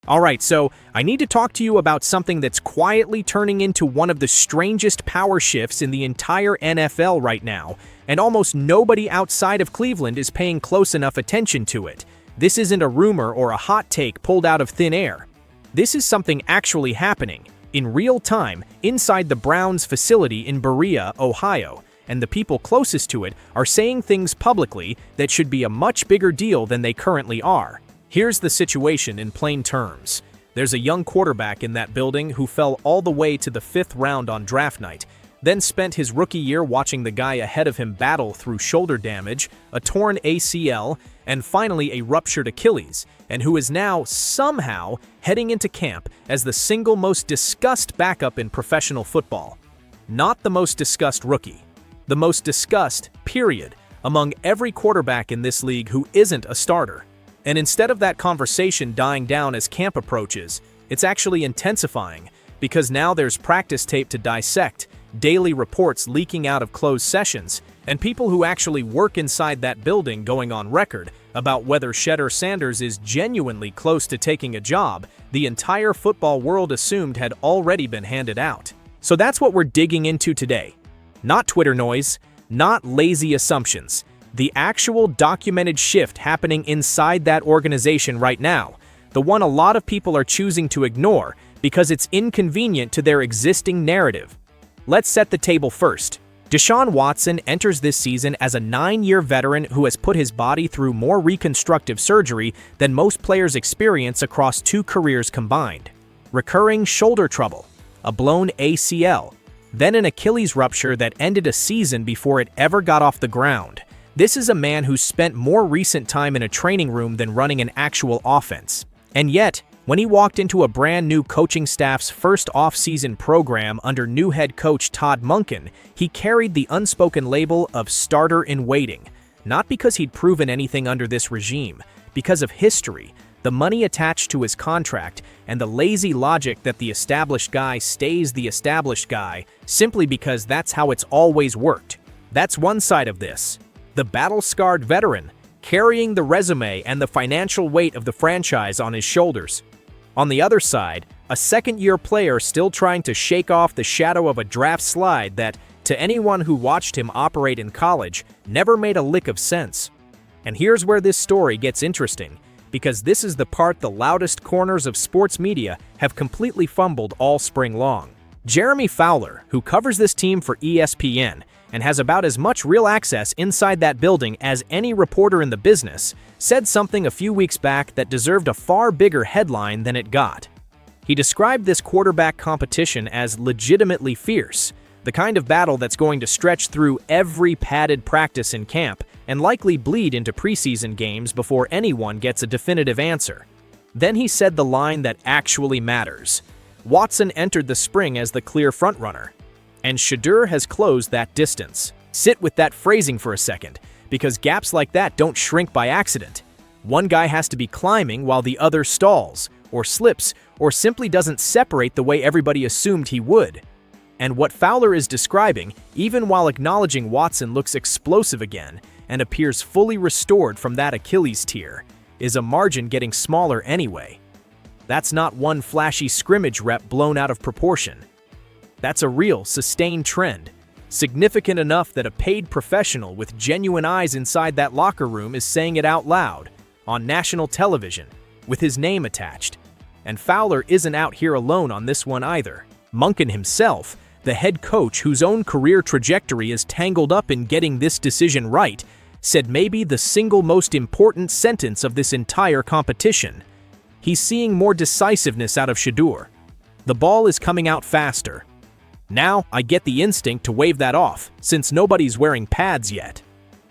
Alright, so I need to talk to you about something that's quietly turning into one of the strangest power shifts in the entire NFL right now, and almost nobody outside of Cleveland is paying close enough attention to it. This isn't a rumor or a hot take pulled out of thin air. This is something actually happening, in real time, inside the Browns facility in Berea, Ohio, and the people closest to it are saying things publicly that should be a much bigger deal than they currently are. Here's the situation in plain terms. There's a young quarterback in that building who fell all the way to the 5th round on draft night, then spent his rookie year watching the guy ahead of him battle through shoulder damage, a torn ACL, and finally a ruptured Achilles, and who is now, somehow, heading into camp as the single most discussed backup in professional football. Not the most discussed rookie. The most discussed, period, among every quarterback in this league who isn't a starter. And instead of that conversation dying down as camp approaches, it's actually intensifying, because now there's practice tape to dissect, daily reports leaking out of closed sessions, and people who actually work inside that building going on record about whether Shedeur Sanders is genuinely close to taking a job the entire football world assumed had already been handed out. So that's what we're digging into today. Not Twitter noise, not lazy assumptions. The actual documented shift happening inside that organization right now, the one a lot of people are choosing to ignore because it's inconvenient to their existing narrative. Let's set the table first. Deshaun Watson enters this season as a 9-year veteran who has put his body through more reconstructive surgery than most players experience across 2 careers combined. Recurring shoulder trouble, a blown ACL, then an Achilles rupture that ended a season before it ever got off the ground. This is a man who's spent more recent time in a training room than running an actual offense. And yet, when he walked into a brand new coaching staff's first off-season program under new head coach Todd Monken, he carried the unspoken label of starter in waiting. Not because he'd proven anything under this regime, because of history, the money attached to his contract, and the lazy logic that the established guy stays the established guy simply because that's how it's always worked. That's one side of this. The battle-scarred veteran, carrying the resume and the financial weight of the franchise on his shoulders. On the other side, a second-year player still trying to shake off the shadow of a draft slide that, to anyone who watched him operate in college, never made a lick of sense. And here's where this story gets interesting, because this is the part the loudest corners of sports media have completely fumbled all spring long. Jeremy Fowler, who covers this team for ESPN, and has about as much real access inside that building as any reporter in the business, said something a few weeks back that deserved a far bigger headline than it got. He described this quarterback competition as legitimately fierce, the kind of battle that's going to stretch through every padded practice in camp and likely bleed into preseason games before anyone gets a definitive answer. Then he said the line that actually matters. Watson entered the spring as the clear frontrunner, and Shedeur has closed that distance. Sit with that phrasing for a second, because gaps like that don't shrink by accident. One guy has to be climbing while the other stalls, or slips, or simply doesn't separate the way everybody assumed he would. And what Fowler is describing, even while acknowledging Watson looks explosive again and appears fully restored from that Achilles tear, is a margin getting smaller anyway. That's not one flashy scrimmage rep blown out of proportion. That's a real, sustained trend, significant enough that a paid professional with genuine eyes inside that locker room is saying it out loud, on national television, with his name attached. And Fowler isn't out here alone on this one either. Monken himself, the head coach whose own career trajectory is tangled up in getting this decision right, said maybe the single most important sentence of this entire competition. He's seeing more decisiveness out of Shedeur. The ball is coming out faster. Now, I get the instinct to wave that off, since nobody's wearing pads yet.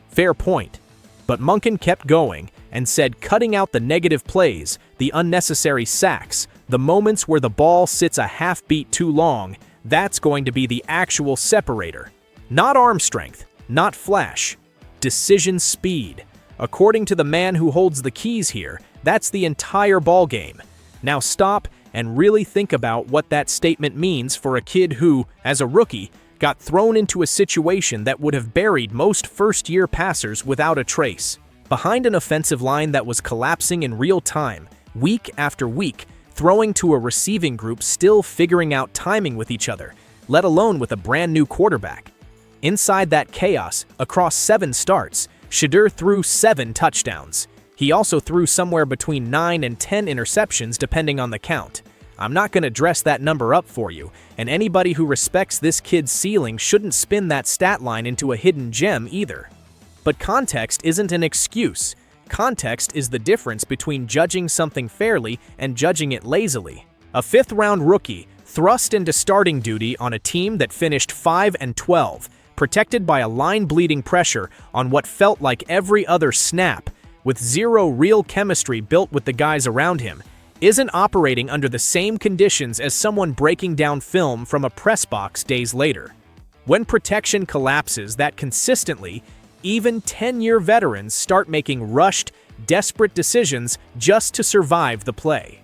Fair point. But Monken kept going and said cutting out the negative plays, the unnecessary sacks, the moments where the ball sits a half beat too long, that's going to be the actual separator. Not arm strength, not flash. Decision speed. According to the man who holds the keys here, that's the entire ballgame. Now stop and really think about what that statement means for a kid who, as a rookie, got thrown into a situation that would have buried most first-year passers without a trace. Behind an offensive line that was collapsing in real time, week after week, throwing to a receiving group still figuring out timing with each other, let alone with a brand new quarterback. Inside that chaos, across 7 starts, Shedeur threw 7 touchdowns. He also threw somewhere between 9 and 10 interceptions depending on the count. I'm not going to dress that number up for you, and anybody who respects this kid's ceiling shouldn't spin that stat line into a hidden gem either. But context isn't an excuse. Context is the difference between judging something fairly and judging it lazily. A 5th-round rookie thrust into starting duty on a team that finished 5-12, protected by a line-bleeding pressure on what felt like every other snap, with zero real chemistry built with the guys around him, isn't operating under the same conditions as someone breaking down film from a press box days later. When protection collapses that consistently, even 10-year veterans start making rushed, desperate decisions just to survive the play.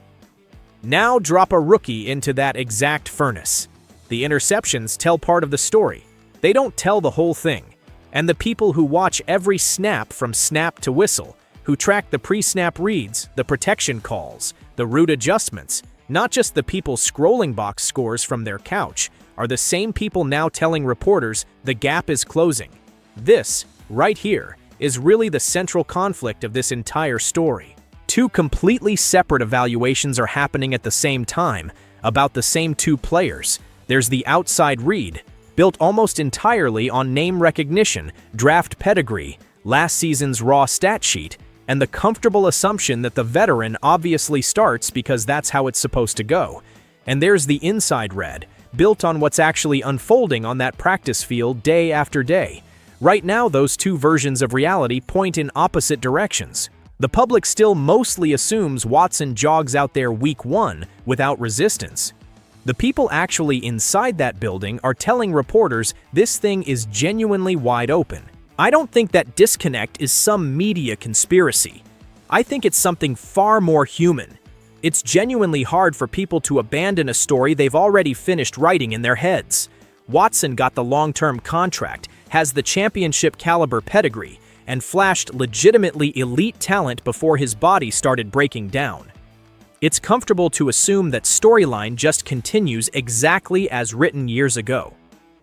Now drop a rookie into that exact furnace. The interceptions tell part of the story. They don't tell the whole thing. And the people who watch every snap from snap to whistle, who track the pre-snap reads, the protection calls, the route adjustments, not just the people scrolling box scores from their couch, are the same people now telling reporters the gap is closing. This, right here, is really the central conflict of this entire story. 2 completely separate evaluations are happening at the same time, about the same 2 players. There's the outside read, built almost entirely on name recognition, draft pedigree, last season's raw stat sheet, and the comfortable assumption that the veteran obviously starts because that's how it's supposed to go. And there's the inside read, built on what's actually unfolding on that practice field day after day. Right now, those 2 versions of reality point in opposite directions. The public still mostly assumes Watson jogs out there week 1 without resistance. The people actually inside that building are telling reporters this thing is genuinely wide open. I don't think that disconnect is some media conspiracy. I think it's something far more human. It's genuinely hard for people to abandon a story they've already finished writing in their heads. Watson got the long-term contract, has the championship caliber pedigree, and flashed legitimately elite talent before his body started breaking down. It's comfortable to assume that storyline just continues exactly as written years ago.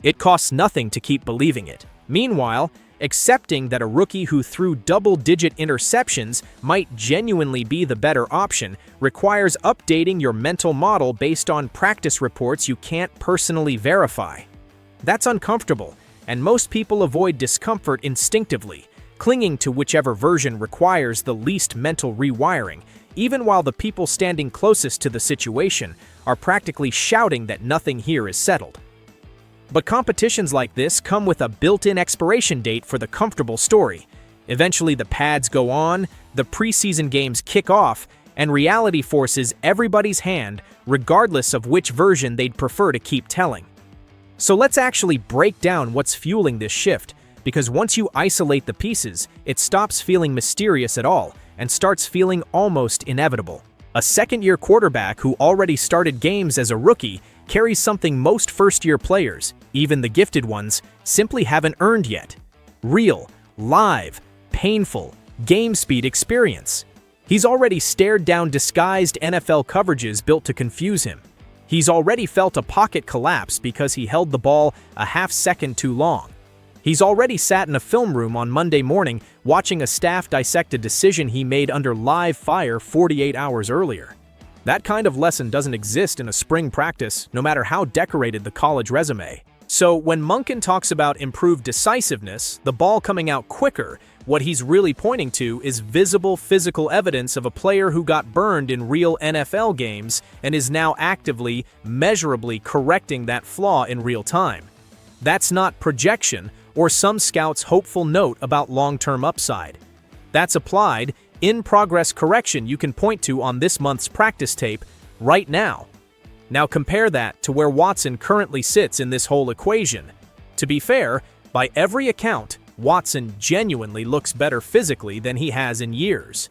It costs nothing to keep believing it. Meanwhile, accepting that a rookie who threw double-digit interceptions might genuinely be the better option requires updating your mental model based on practice reports you can't personally verify. That's uncomfortable, and most people avoid discomfort instinctively, clinging to whichever version requires the least mental rewiring, even while the people standing closest to the situation are practically shouting that nothing here is settled. But competitions like this come with a built-in expiration date for the comfortable story. Eventually the pads go on, the preseason games kick off, and reality forces everybody's hand regardless of which version they'd prefer to keep telling. So let's actually break down what's fueling this shift, because once you isolate the pieces, it stops feeling mysterious at all and starts feeling almost inevitable. A second-year quarterback who already started games as a rookie carries something most first-year players, even the gifted ones, simply haven't earned yet. Real, live, painful, game speed experience. He's already stared down disguised NFL coverages built to confuse him. He's already felt a pocket collapse because he held the ball a half-second too long. He's already sat in a film room on Monday morning watching a staff dissect a decision he made under live fire 48 hours earlier. That kind of lesson doesn't exist in a spring practice, no matter how decorated the college resume. So when Monken talks about improved decisiveness, the ball coming out quicker, what he's really pointing to is visible physical evidence of a player who got burned in real NFL games and is now actively, measurably correcting that flaw in real time. That's not projection or some scout's hopeful note about long-term upside. That's applied, in-progress correction you can point to on this month's practice tape right now. Now compare that to where Watson currently sits in this whole equation. To be fair, by every account, Watson genuinely looks better physically than he has in years.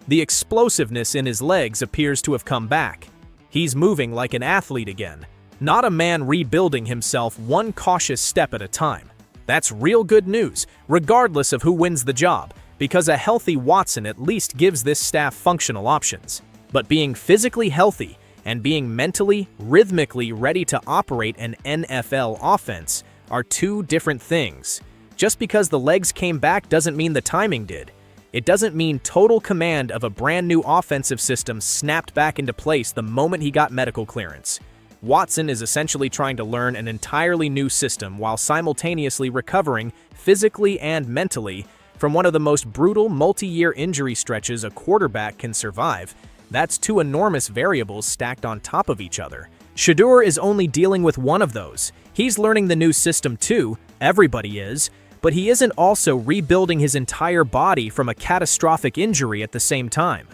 The explosiveness in his legs appears to have come back. He's moving like an athlete again, not a man rebuilding himself one cautious step at a time. That's real good news, regardless of who wins the job, because a healthy Watson at least gives this staff functional options. But being physically healthy and being mentally, rhythmically ready to operate an NFL offense are two different things. Just because the legs came back doesn't mean the timing did. It doesn't mean total command of a brand new offensive system snapped back into place the moment he got medical clearance. Watson is essentially trying to learn an entirely new system while simultaneously recovering physically and mentally from one of the most brutal multi-year injury stretches a quarterback can survive. That's two enormous variables stacked on top of each other. Shedeur is only dealing with one of those. He's learning the new system too, everybody is, but he isn't also rebuilding his entire body from a catastrophic injury at the same time.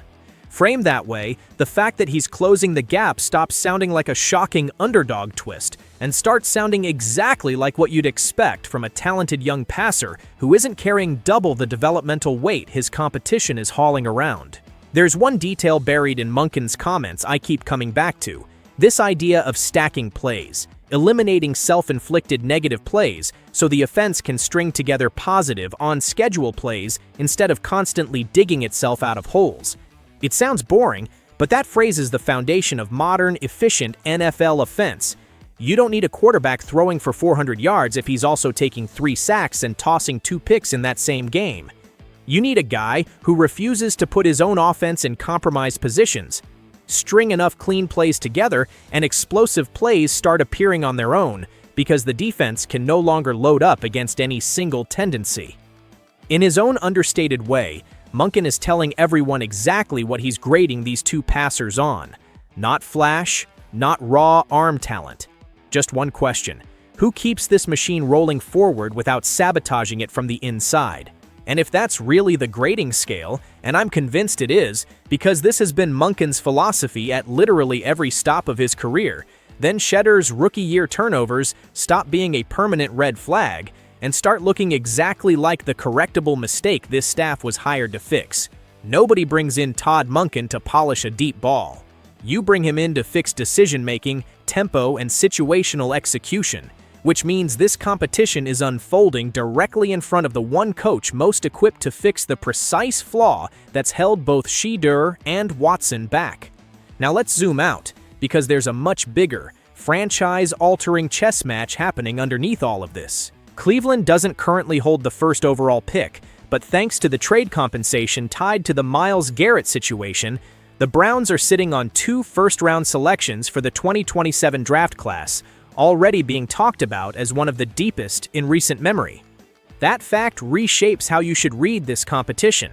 Framed that way, the fact that he's closing the gap stops sounding like a shocking underdog twist and starts sounding exactly like what you'd expect from a talented young passer who isn't carrying double the developmental weight his competition is hauling around. There's one detail buried in Monken's comments I keep coming back to: this idea of stacking plays, eliminating self-inflicted negative plays so the offense can string together positive, on-schedule plays instead of constantly digging itself out of holes. It sounds boring, but that phrase is the foundation of modern, efficient NFL offense. You don't need a quarterback throwing for 400 yards if he's also taking 3 sacks and tossing 2 picks in that same game. You need a guy who refuses to put his own offense in compromised positions. String enough clean plays together, and explosive plays start appearing on their own because the defense can no longer load up against any single tendency. In his own understated way, Monken is telling everyone exactly what he's grading these two passers on. Not flash, not raw arm talent. Just one question: who keeps this machine rolling forward without sabotaging it from the inside? And if that's really the grading scale, and I'm convinced it is, because this has been Monken's philosophy at literally every stop of his career, then Shedeur's rookie-year turnovers stop being a permanent red flag and start looking exactly like the correctable mistake this staff was hired to fix. Nobody brings in Todd Monken to polish a deep ball. You bring him in to fix decision-making, tempo, and situational execution, which means this competition is unfolding directly in front of the one coach most equipped to fix the precise flaw that's held both Shedeur and Watson back. Now let's zoom out, because there's a much bigger, franchise-altering chess match happening underneath all of this. Cleveland doesn't currently hold the first overall pick, but thanks to the trade compensation tied to the Myles Garrett situation, the Browns are sitting on 2 first-round selections for the 2027 draft class, already being talked about as one of the deepest in recent memory. That fact reshapes how you should read this competition.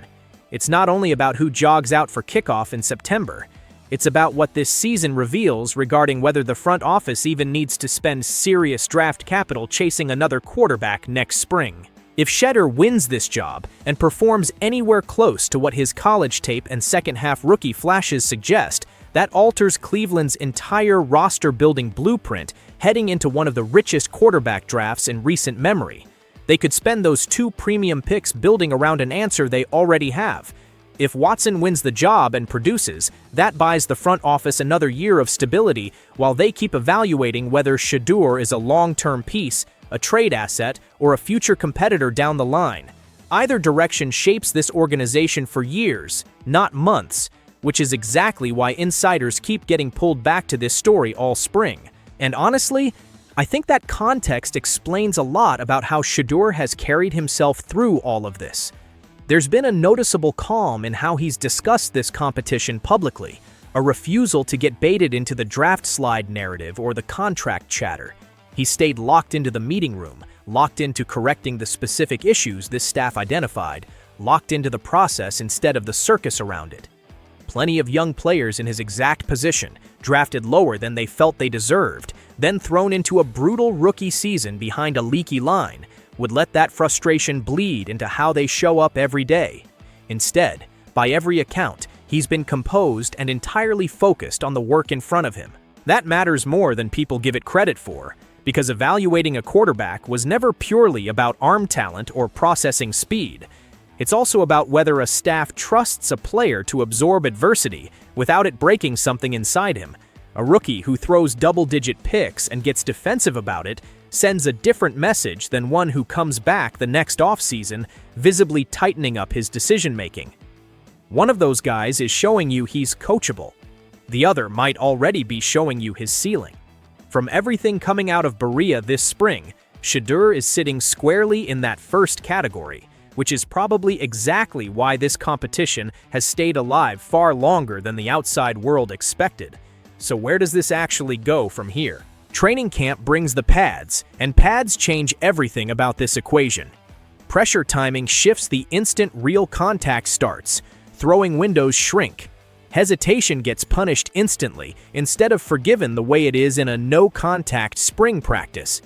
It's not only about who jogs out for kickoff in September. It's about what this season reveals regarding whether the front office even needs to spend serious draft capital chasing another quarterback next spring. If Shedeur wins this job and performs anywhere close to what his college tape and second-half rookie flashes suggest, that alters Cleveland's entire roster-building blueprint heading into one of the richest quarterback drafts in recent memory. They could spend those 2 premium picks building around an answer they already have. If Watson wins the job and produces, that buys the front office another year of stability while they keep evaluating whether Shedeur is a long-term piece, a trade asset, or a future competitor down the line. Either direction shapes this organization for years, not months, which is exactly why insiders keep getting pulled back to this story all spring. And honestly, I think that context explains a lot about how Shedeur has carried himself through all of this. There's been a noticeable calm in how he's discussed this competition publicly, a refusal to get baited into the draft slide narrative or the contract chatter. He stayed locked into the meeting room, locked into correcting the specific issues this staff identified, locked into the process instead of the circus around it. Plenty of young players in his exact position, drafted lower than they felt they deserved, then thrown into a brutal rookie season behind a leaky line, would let that frustration bleed into how they show up every day. Instead, by every account, he's been composed and entirely focused on the work in front of him. That matters more than people give it credit for, because evaluating a quarterback was never purely about arm talent or processing speed. It's also about whether a staff trusts a player to absorb adversity without it breaking something inside him. A rookie who throws double-digit picks and gets defensive about it sends a different message than one who comes back the next offseason, visibly tightening up his decision-making. One of those guys is showing you he's coachable. The other might already be showing you his ceiling. From everything coming out of Berea this spring, Shedeur is sitting squarely in that first category, which is probably exactly why this competition has stayed alive far longer than the outside world expected. So where does this actually go from here? Training camp brings the pads, and pads change everything about this equation. Pressure timing shifts the instant real contact starts, throwing windows shrink. Hesitation gets punished instantly instead of forgiven the way it is in a no-contact spring practice.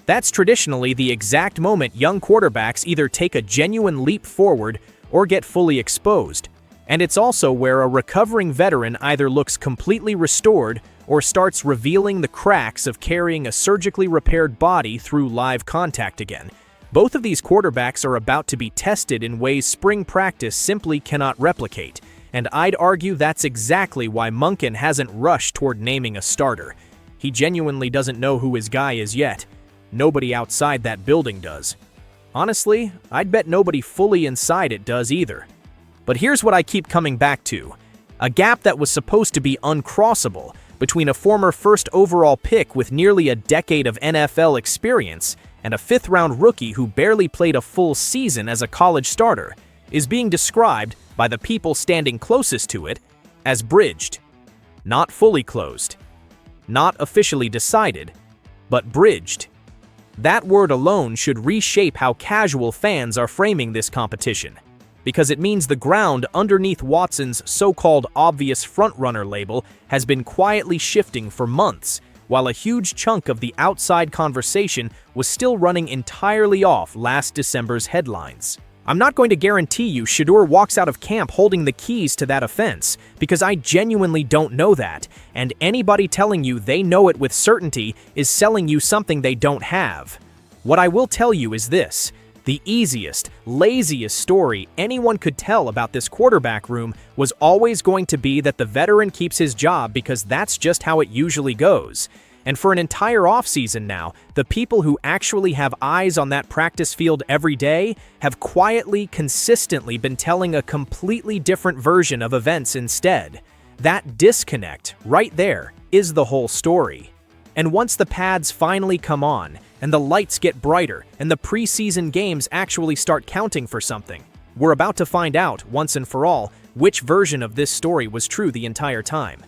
That's traditionally the exact moment young quarterbacks either take a genuine leap forward or get fully exposed. And it's also where a recovering veteran either looks completely restored or starts revealing the cracks of carrying a surgically repaired body through live contact again. Both of these quarterbacks are about to be tested in ways spring practice simply cannot replicate, and I'd argue that's exactly why Monken hasn't rushed toward naming a starter. He genuinely doesn't know who his guy is yet. Nobody outside that building does. Honestly, I'd bet nobody fully inside it does either. But here's what I keep coming back to. A gap that was supposed to be uncrossable between a former first overall pick with nearly a decade of NFL experience and a fifth-round rookie who barely played a full season as a college starter is being described by the people standing closest to it as bridged. Not fully closed. Not officially decided, but bridged. That word alone should reshape how casual fans are framing this competition, because it means the ground underneath Watson's so-called obvious frontrunner label has been quietly shifting for months, while a huge chunk of the outside conversation was still running entirely off last December's headlines. I'm not going to guarantee you Shedeur walks out of camp holding the keys to that offense, because I genuinely don't know that, and anybody telling you they know it with certainty is selling you something they don't have. What I will tell you is this: the easiest, laziest story anyone could tell about this quarterback room was always going to be that the veteran keeps his job because that's just how it usually goes. And for an entire offseason now, the people who actually have eyes on that practice field every day have quietly, consistently been telling a completely different version of events instead. That disconnect, right there, is the whole story. And once the pads finally come on, and the lights get brighter, and the preseason games actually start counting for something, we're about to find out, once and for all, which version of this story was true the entire time.